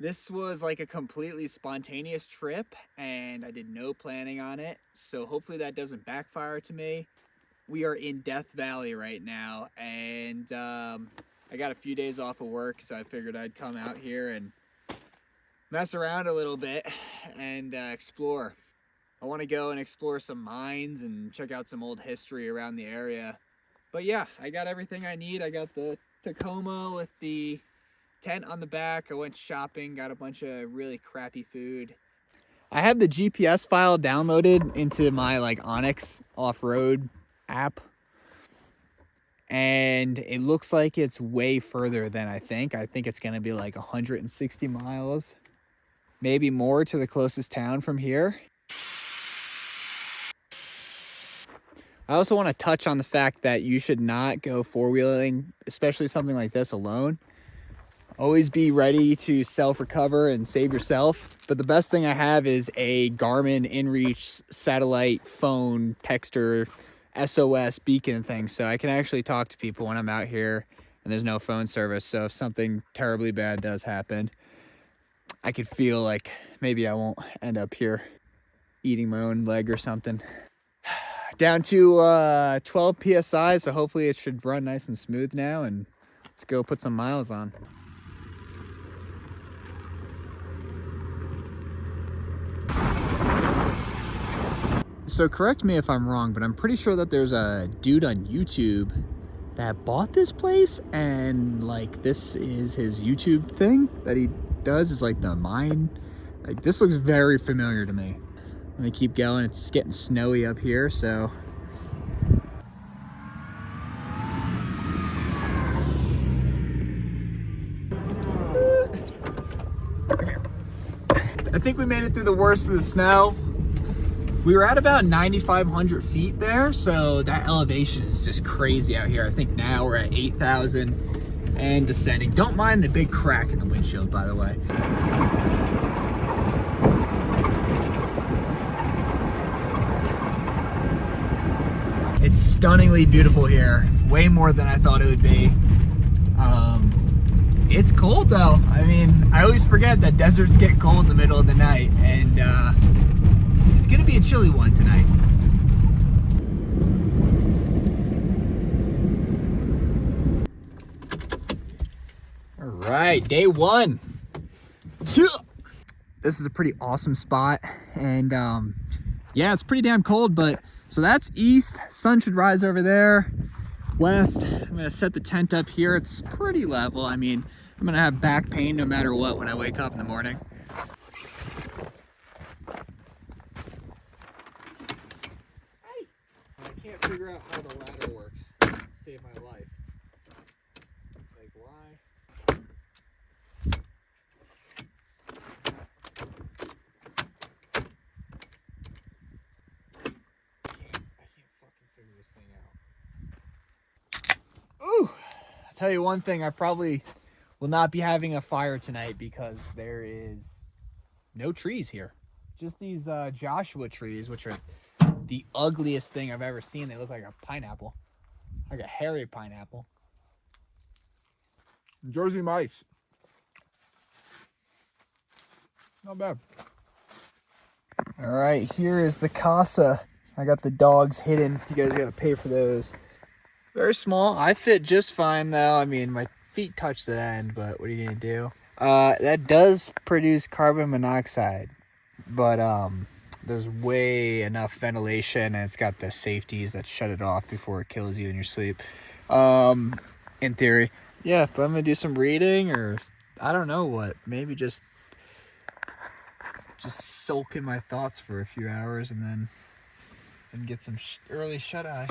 This was like a completely spontaneous trip and I did no planning on it. So hopefully that doesn't backfire to me. We are in Death Valley right now and I got a few days off of work, so I figured I'd come out here and mess around a little bit and explore. I want to go and explore some mines and check out some old history around the area. But yeah, I got everything I need. I got the Tacoma with the tent on the back. I went shopping, got a bunch of really crappy food. I have the GPS file downloaded into my like Onyx off-road app, and it looks like it's way further than I think. I think it's going to be like 160 miles, maybe more, to the closest town from here. I also want to touch on the fact that you should not go four-wheeling, especially something like this, alone. Always be ready to self-recover and save yourself. But the best thing I have is a Garmin InReach satellite phone texter SOS beacon thing. So I can actually talk to people when I'm out here and there's no phone service. So if something terribly bad does happen, I could feel like maybe I won't end up here eating my own leg or something. Down to 12 PSI, so hopefully it should run nice and smooth now, and let's go put some miles on. So correct me if I'm wrong, but I'm pretty sure that there's a dude on YouTube that bought this place, and like this is his YouTube thing that he does, is like the mine. Like this looks very familiar to me. Let me keep going. It's getting snowy up here, so come here. I think we made it through the worst of the snow. We were at about 9,500 feet there, so that elevation is just crazy out here. I think now we're at 8,000 and descending. Don't mind the big crack in the windshield, by the way. It's stunningly beautiful here, way more than I thought it would be. It's cold though. I mean, I always forget that deserts get cold in the middle of the night, and it's gonna be a chilly one tonight. All right, day one. This is a pretty awesome spot, and yeah, it's pretty damn cold, but so that's east. Sun should rise over there. West, I'm gonna set the tent up here. It's pretty level. I mean, I'm gonna have back pain no matter what when I wake up in the morning. Hey. I can't figure out how the ladder works to save my life. Like why? I can't fucking figure this thing out. Ooh, I'll tell you one thing, I probably will not be having a fire tonight because there is no trees here. Just these Joshua trees, which are the ugliest thing I've ever seen. They look like a pineapple, like a hairy pineapple. Jersey mice. Not bad. All right, here is the casa. I got the dogs hidden. You guys gotta pay for those. Very small. I fit just fine though. I mean, my feet touch the end, but what are you gonna do? That does produce carbon monoxide, but there's way enough ventilation, and it's got the safeties that shut it off before it kills you in your sleep. In theory. Yeah, but I'm gonna do some reading, or I don't know what. Maybe just soak in my thoughts for a few hours and then get some early shut-eye.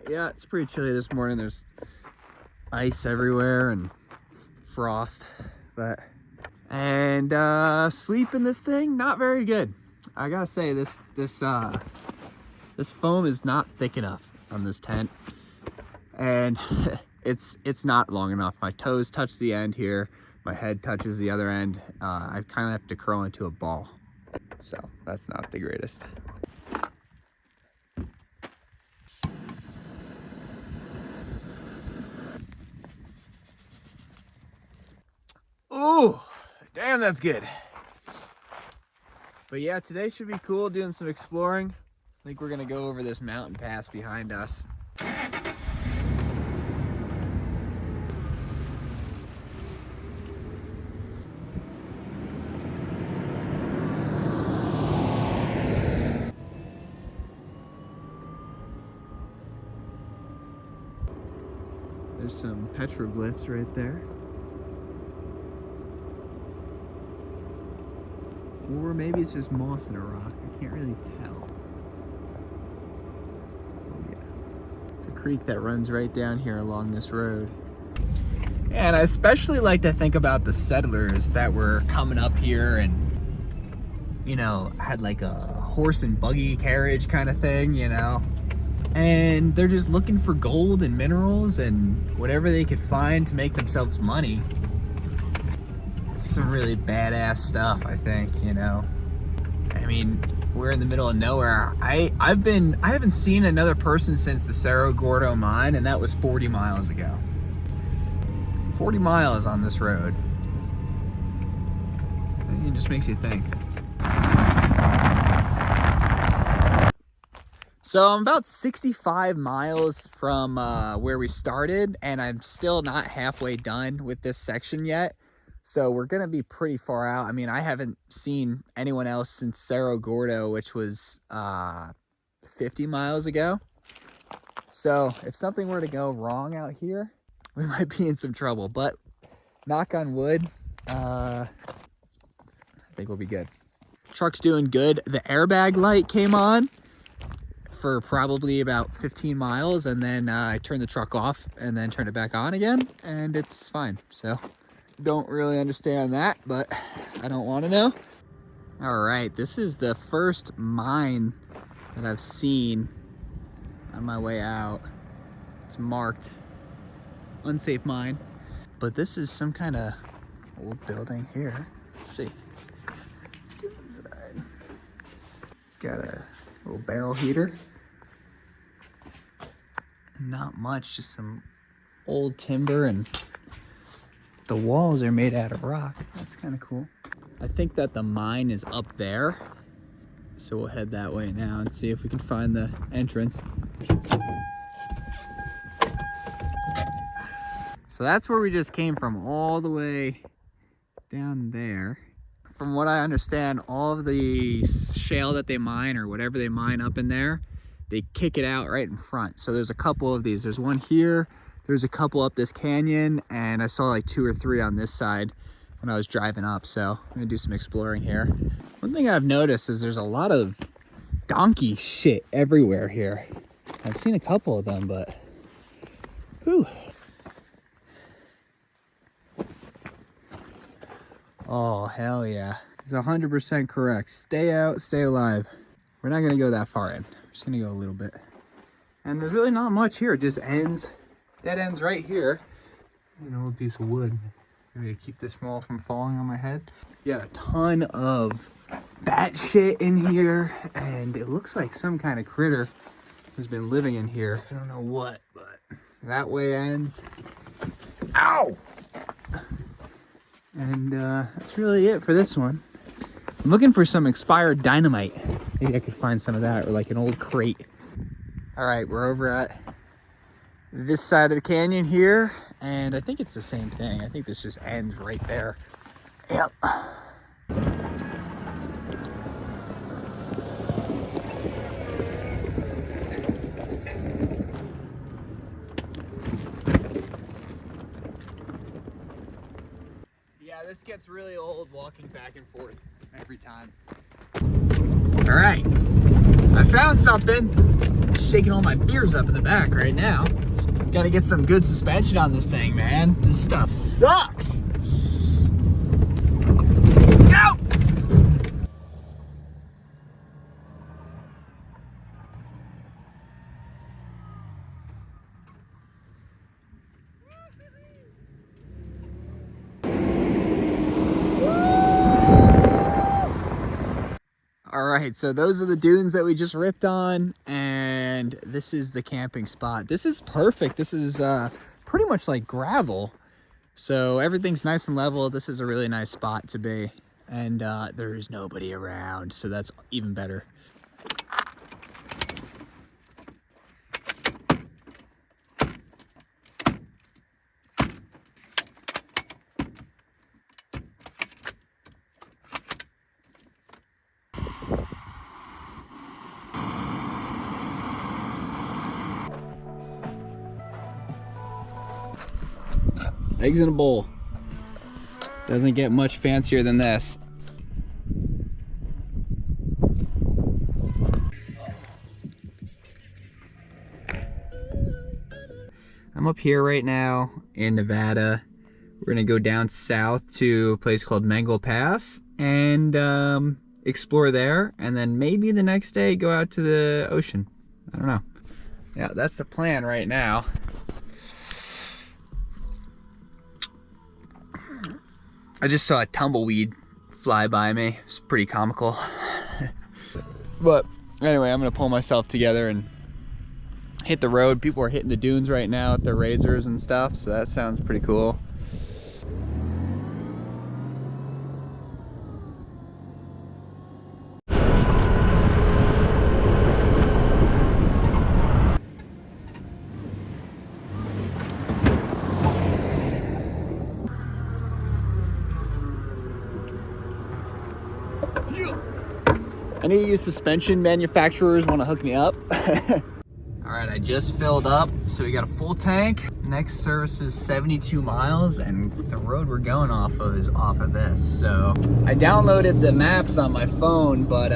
Yeah, it's pretty chilly this morning. There's ice everywhere and frost, and sleep in this thing, not very good. I gotta say, this foam is not thick enough on this tent, and it's not long enough. My toes touch the end here, my head touches the other end. I kind of have to curl into a ball, so that's not the greatest. Ooh, damn, that's good. But yeah, today should be cool, doing some exploring. I think we're gonna go over this mountain pass behind us. There's some petroglyphs right there. Or maybe it's just moss in a rock. I can't really tell. Oh yeah. It's a creek that runs right down here along this road. And I especially like to think about the settlers that were coming up here and, you know, had like a horse and buggy carriage kind of thing, you know? And they're just looking for gold and minerals and whatever they could find to make themselves money. It's some really badass stuff, I think, you know. I mean, we're in the middle of nowhere. I haven't seen another person since the Cerro Gordo mine, and that was 40 miles ago. 40 miles on this road. It just makes you think. So I'm about 65 miles from where we started, and I'm still not halfway done with this section yet. So we're gonna be pretty far out. I mean, I haven't seen anyone else since Cerro Gordo, which was 50 miles ago. So if something were to go wrong out here, we might be in some trouble, but knock on wood, I think we'll be good. Truck's doing good. The airbag light came on for probably about 15 miles, and then I turned the truck off and then turned it back on again, and it's fine. So don't really understand that, but I don't want to know. All right, this is the first mine that I've seen on my way out. It's marked unsafe mine, but this is some kind of old building here. Let's see. Let's get inside. Got a little barrel heater. Not much, just some old timber, and the walls are made out of rock. That's kind of cool. I think that the mine is up there, so we'll head that way now and see if we can find the entrance. So that's where we just came from, all the way down there. From what I understand, all of the shale that they mine, or whatever they mine up in there, they kick it out right in front. So there's a couple of these. There's one here, there's a couple up this canyon, and I saw like 2 or 3 on this side when I was driving up. So I'm gonna do some exploring here. One thing I've noticed is there's a lot of donkey shit everywhere here. I've seen a couple of them, but whew. Oh, hell yeah. It's 100% correct. Stay out, stay alive. We're not gonna go that far in. We're just gonna go a little bit. And there's really not much here. It just ends, dead ends right here. An old piece of wood. Maybe to keep this from falling on my head. Yeah, a ton of bat shit in here. And it looks like some kind of critter has been living in here. I don't know what, but that way ends. Ow! And that's really it for this one. I'm looking for some expired dynamite. Maybe I could find some of that, or like an old crate. All right, we're over at this side of the canyon here, and I think it's the same thing. I think this just ends right there. Yep. Yeah, this gets really old walking back and forth every time. All right, I found something. Shaking all my beers up in the back right now. Gotta get some good suspension on this thing, man. This stuff sucks. Go! All right, so those are the dunes that we just ripped on, and this is the camping spot. This is perfect. This is pretty much like gravel. So everything's nice and level. This is a really nice spot to be. And there is nobody around, so that's even better. Eggs in a bowl. Doesn't get much fancier than this. I'm up here right now in Nevada. We're gonna go down south to a place called Mangle Pass and explore there, and then maybe the next day go out to the ocean. I don't know. Yeah, that's the plan right now. I just saw a tumbleweed fly by me. It's pretty comical. But anyway, I'm gonna pull myself together and hit the road. People are hitting the dunes right now with their razors and stuff, so that sounds pretty cool. Any of you suspension manufacturers want to hook me up? All right, I just filled up, so we got a full tank. Next service is 72 miles, and the road we're going off of is off of this. So I downloaded the maps on my phone, but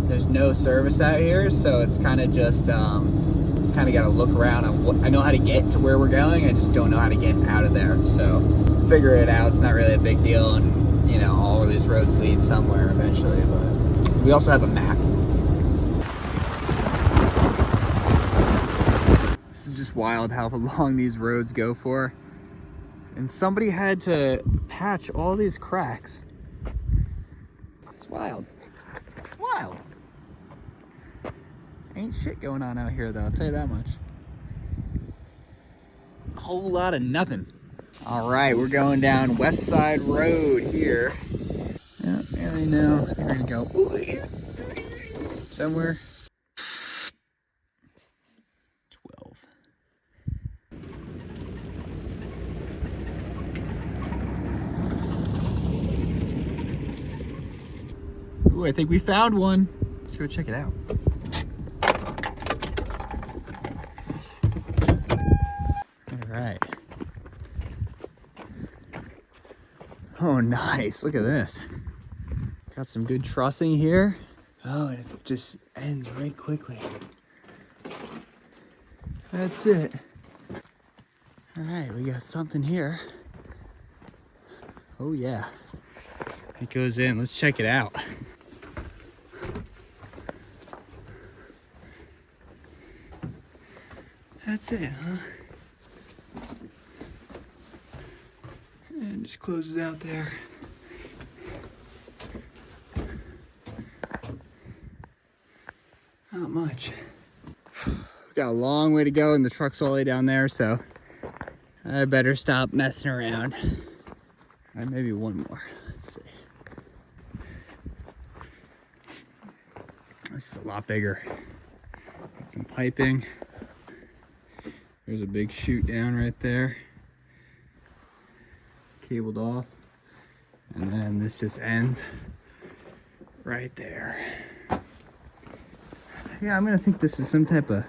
there's no service out here, so it's kind of just kind of got to look around. I know how to get to where we're going, I just don't know how to get out of there. So figure it out. It's not really a big deal, and you know, all of these roads lead somewhere eventually. But we also have a map. This is just wild how long these roads go for. And somebody had to patch all these cracks. It's wild. Wild. Ain't shit going on out here though, I'll tell you that much. A whole lot of nothing. All right, we're going down West Side Road here. I don't really know. We're gonna go somewhere. 12. Ooh, I think we found one. Let's go check it out. All right. Oh, nice. Look at this. Got some good trussing here. Oh, and it just ends right quickly. That's it. All right, we got something here. Oh yeah. It goes in. Let's check it out. That's it, huh? And just closes out there. Not much. We got a long way to go and the truck's all the way down there, so I better stop messing around. All right, maybe one more. Let's see. This is a lot bigger. Got some piping. There's a big chute down right there. Cabled off. And then this just ends right there. Yeah, I'm gonna think this is some type of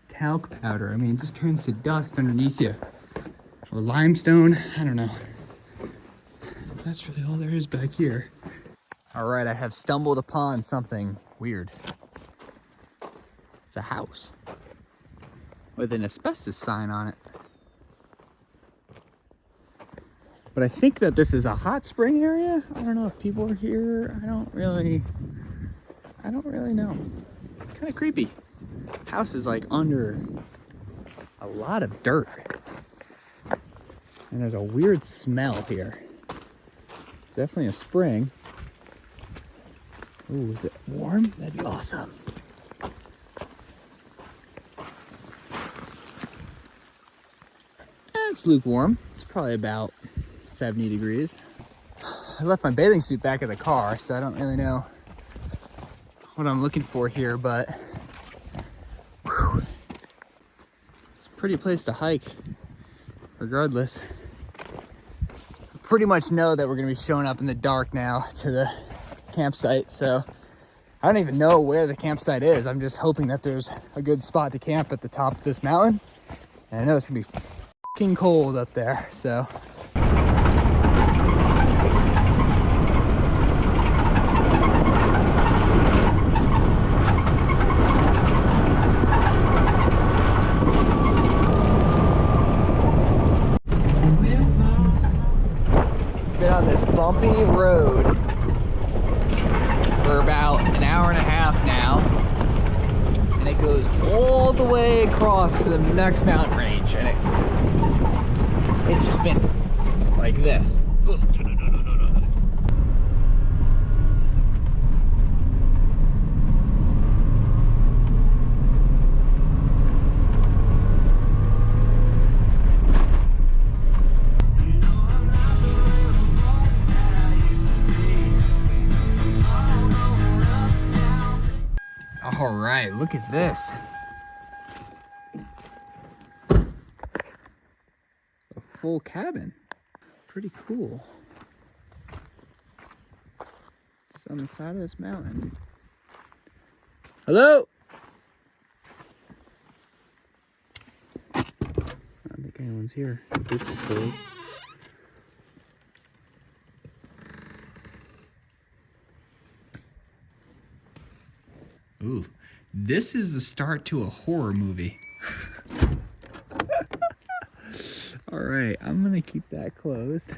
talc powder. I mean, it just turns to dust underneath you. Or limestone, I don't know. That's really all there is back here. All right, I have stumbled upon something weird. It's a house with an asbestos sign on it. But I think that this is a hot spring area. I don't know if people are here. I don't really know. Kind of creepy. House is like under a lot of dirt. And there's a weird smell here. It's definitely a spring. Ooh, is it warm? That'd be awesome. It's lukewarm. It's probably about 70 degrees. I left my bathing suit back at the car, so I don't really know what I'm looking for here, but whew, it's a pretty place to hike regardless. I pretty much know that we're gonna be showing up in the dark now to the campsite, so I don't even know where the campsite is. I'm just hoping that there's a good spot to camp at the top of this mountain. And I know it's gonna be fucking cold up there, so. Been on this bumpy road for about an hour and a half now, and it goes all the way across to the next mountain range, and it's just been like this. All right, look at this. A full cabin. Pretty cool. It's on the side of this mountain. Hello? I don't think anyone's here, because this is closed. Ooh, this is the start to a horror movie. All right, I'm gonna keep that closed.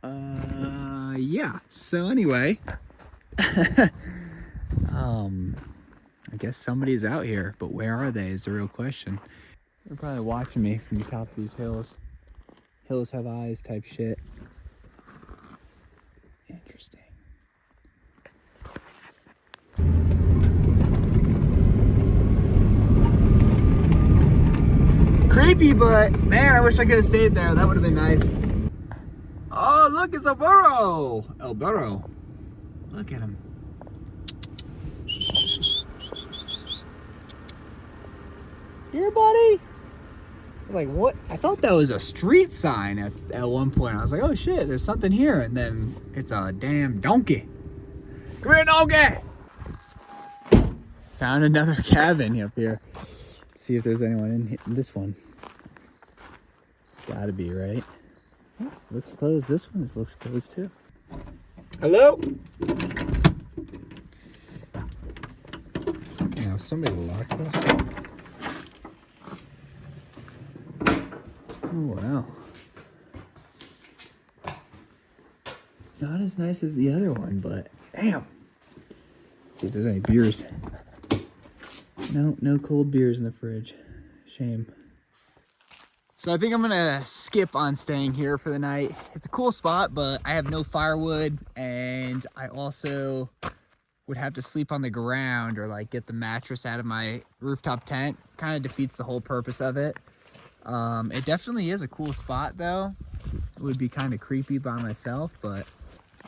Yeah, so anyway, I guess somebody's out here, but where are they is the real question. They're probably watching me from the top of these hills. Hills have eyes type shit. Interesting. Creepy, but man, I wish I could have stayed there. That would have been nice. Oh, look, it's a burro. El burro. Look at him. Here, buddy. I was like, what? I thought that was a street sign at one point. I was like, oh shit, there's something here. And then it's a damn donkey. Come here, donkey. Found another cabin up here. Let's see if there's anyone in this one. It's gotta be, right? Oh, looks closed. This one looks closed too. Hello? Now, somebody locked this. Oh, wow. Not as nice as the other one, but damn. Let's see if there's any beers. No cold beers in the fridge. Shame. So I think I'm gonna skip on staying here for the night. It's a cool spot, but I have no firewood, and I also would have to sleep on the ground or like get the mattress out of my rooftop tent. Kind of defeats the whole purpose of it. It definitely is a cool spot though. It would be kind of creepy by myself, but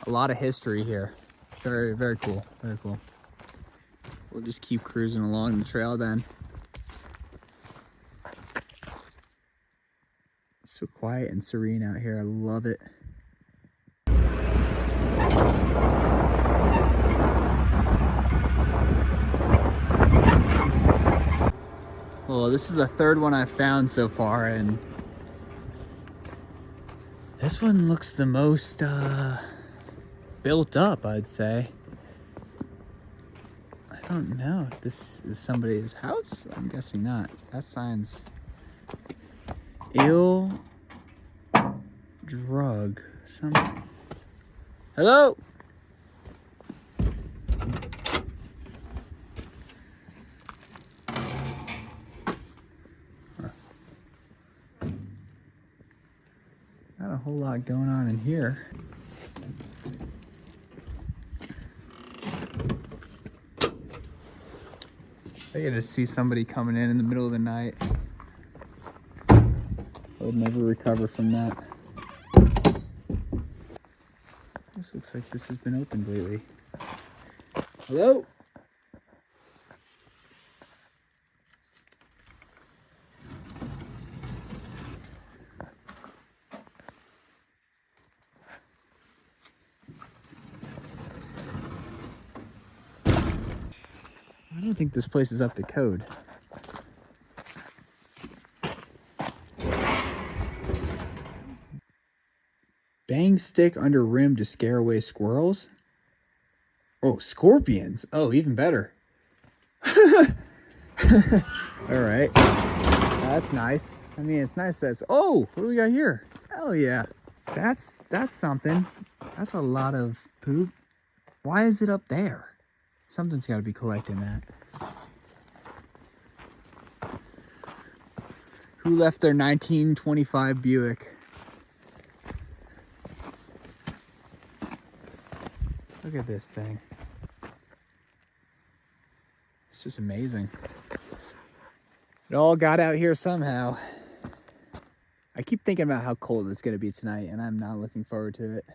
a lot of history here. Very, very cool, very cool. We'll just keep cruising along the trail then. So quiet and serene out here. I love it. Well, this is the third one I've found so far, and this one looks the most built up, I'd say. I don't know if this is somebody's house. I'm guessing not. That sign's ill drug. Some. Hello? Not a whole lot going on in here. I get to see somebody coming in the middle of the night. I would never recover from that. This looks like this has been opened lately. Hello? I don't think this place is up to code. Bang stick under rim to scare away squirrels? Oh, scorpions. Oh, even better. All right. That's nice. I mean, it's nice that's... Oh, what do we got here? Hell yeah. That's something. That's a lot of poop. Why is it up there? Something's got to be collecting that. Who left their 1925 Buick? Look at this thing. It's just amazing. It all got out here somehow. I keep thinking about how cold it's going to be tonight, and I'm not looking forward to it.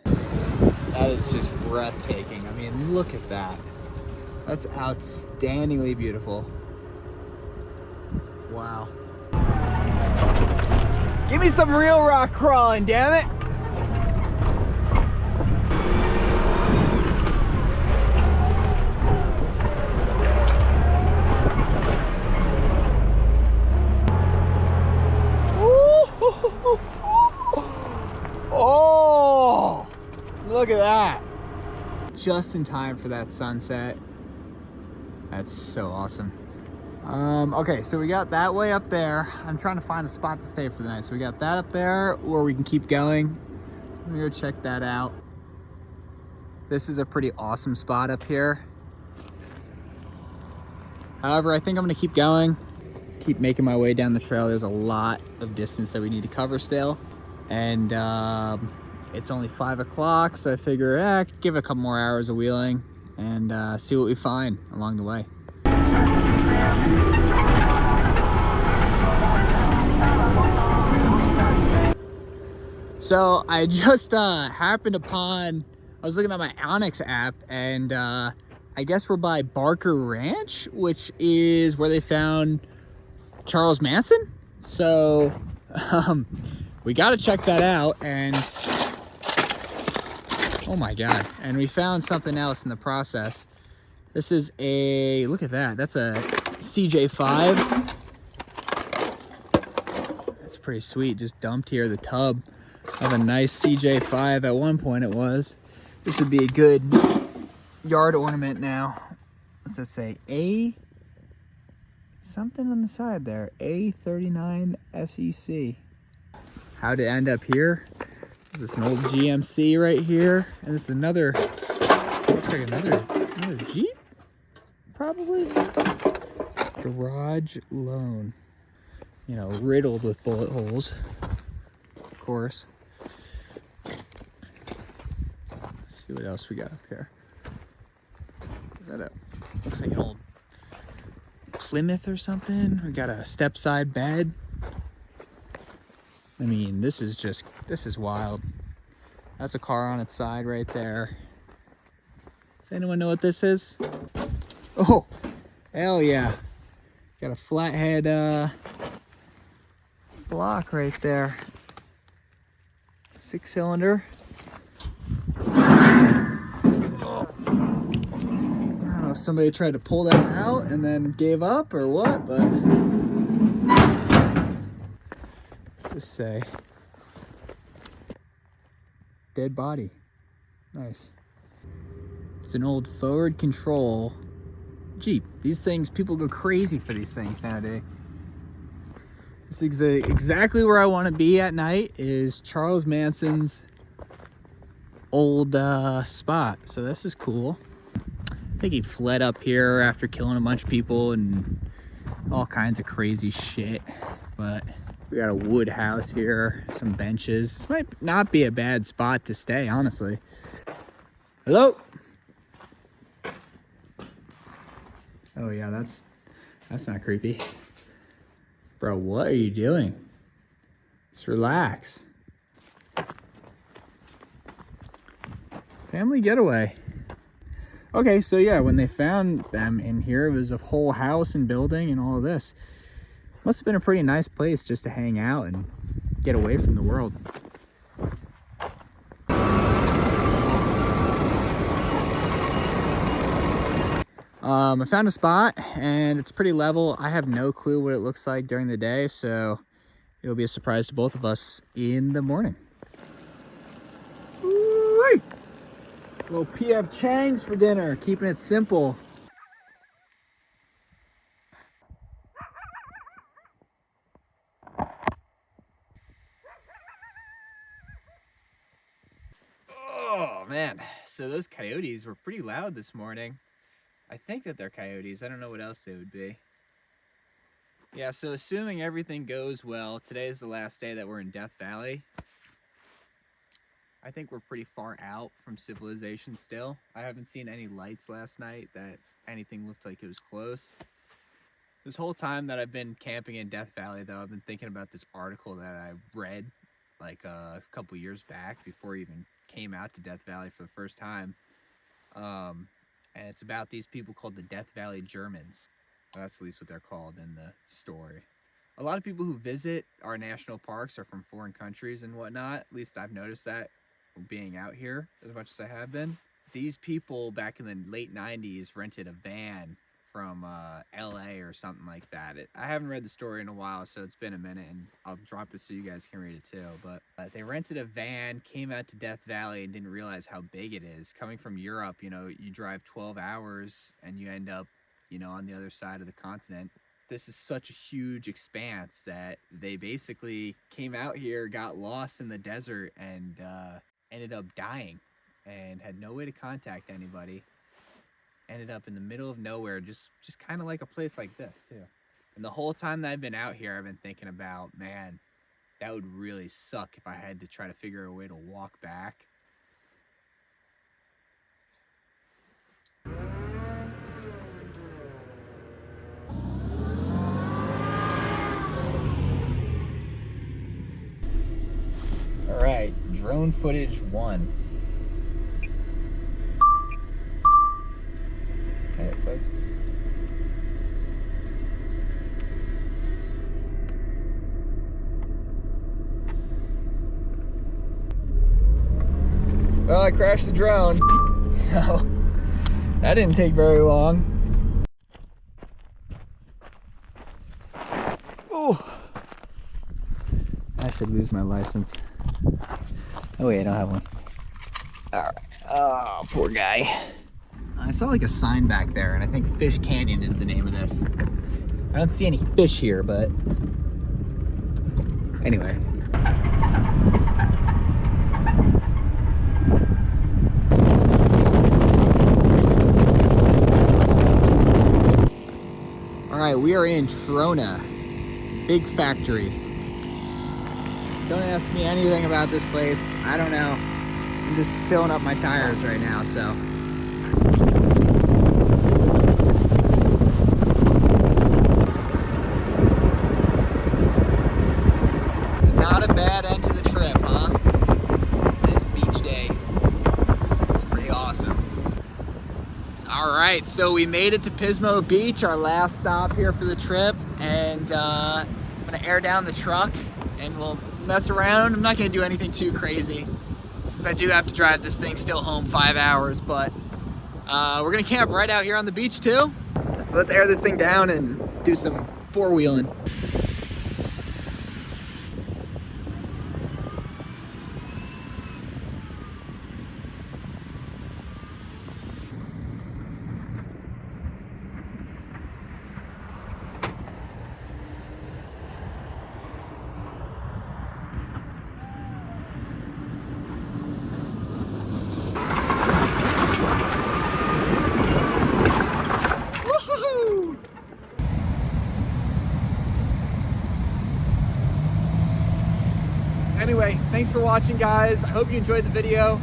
That is just breathtaking. I mean, look at that. That's outstandingly beautiful. Wow. Give me some real rock crawling, damn it! Oh, look at that. Just in time for that sunset. That's so awesome. Okay, so we got that way up there. I'm trying to find a spot to stay for the night. So we got that up there, or we can keep going. Let me go check that out. This is a pretty awesome spot up here. However, I think I'm gonna keep going. Keep making my way down the trail. There's a lot of distance that we need to cover still. And it's only 5 o'clock, so I figure give it a couple more hours of wheeling and see what we find along the way. So I just happened upon, I was looking at my Onyx app, and I guess we're by Barker Ranch, which is where they found Charles Manson. So we got to check that out. And oh my God. And we found something else in the process. This is a, look at that. That's a CJ5. That's pretty sweet. Just dumped here, the tub of a nice CJ5. At one point it was. This would be a good yard ornament now. What's that say? A something on the side there. A39 SEC. How'd it end up here? This is an old GMC right here. And this is another, looks like another Jeep? Probably. Garage loan. You know, riddled with bullet holes. Of course. Let's see what else we got up here. Is that a, looks like an old Plymouth or something. We got a step side bed. I mean, this is wild. That's a car on its side right there. Does anyone know what this is? Oh, hell yeah. Got a flathead block right there. 6-cylinder. Oh. I don't know if somebody tried to pull that out and then gave up or what, but what's this say? Dead body. Nice. It's an old forward control Jeep. These things, people go crazy for these things nowadays. This is exactly where I want to be at night, is Charles Manson's old spot. So this is cool. I think he fled up here after killing a bunch of people and all kinds of crazy shit. But we got a wood house here, some benches. This might not be a bad spot to stay, honestly. Hello? Oh yeah, that's not creepy. Bro, what are you doing? Just relax. Family getaway. Okay, so yeah, when they found them in here, it was a whole house and building and all of this. Must have been a pretty nice place just to hang out and get away from the world. I found a spot and it's pretty level. I have no clue what it looks like during the day, so it'll be a surprise to both of us in the morning. Woo-wee! Little PF Chang's for dinner, keeping it simple. Oh man, so those coyotes were pretty loud this morning. I think that they're coyotes. I don't know what else they would be. Yeah, so assuming everything goes well, today is the last day that we're in Death Valley. I think we're pretty far out from civilization still. I haven't seen any lights last night that anything looked like it was close. This whole time that I've been camping in Death Valley, though, I've been thinking about this article that I read like a couple years back before I even came out to Death Valley for the first time. And it's about these people called the Death Valley Germans. That's at least what they're called in the story. A lot of people who visit our national parks are from foreign countries and whatnot. At least I've noticed that being out here as much as I have been. These people back in the late 90s rented a van from LA or something like that. I haven't read the story in a while, so it's been a minute, and I'll drop it so you guys can read it too. But they rented a van, came out to Death Valley, and didn't realize how big it is. Coming from Europe, you know, you drive 12 hours and you end up, you know, on the other side of the continent. This is such a huge expanse that they basically came out here, got lost in the desert, and ended up dying and had no way to contact anybody. Ended up in the middle of nowhere, just kind of like a place like this too. And the whole time that I've been out here, I've been thinking about, man, that would really suck if I had to try to figure a way to walk back. All right, drone footage 1. Okay, folks. Well, I crashed the drone, so that didn't take very long. Oh, I should lose my license. Oh wait, I don't have one. All right. Oh, poor guy. I saw like a sign back there, and I think Fish Canyon is the name of this. I don't see any fish here, but anyway. All right, we are in Trona, big factory. Don't ask me anything about this place. I don't know. I'm just filling up my tires right now, so. Not a bad end to the trip, huh? It's beach day. It's pretty awesome. All right, so we made it to Pismo Beach, our last stop here for the trip, and I'm gonna air down the truck and we'll mess around. I'm not gonna do anything too crazy since I do have to drive this thing still home 5 hours, but we're gonna camp right out here on the beach too. So let's air this thing down and do some four-wheeling. Anyway, thanks for watching, guys. I hope you enjoyed the video.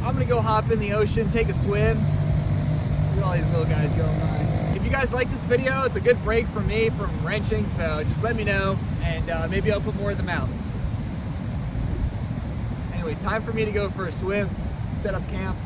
I'm gonna go hop in the ocean, take a swim. Look at all these little guys going by. If you guys like this video, it's a good break for me from wrenching, so just let me know, and maybe I'll put more of them out. Anyway, time for me to go for a swim, set up camp,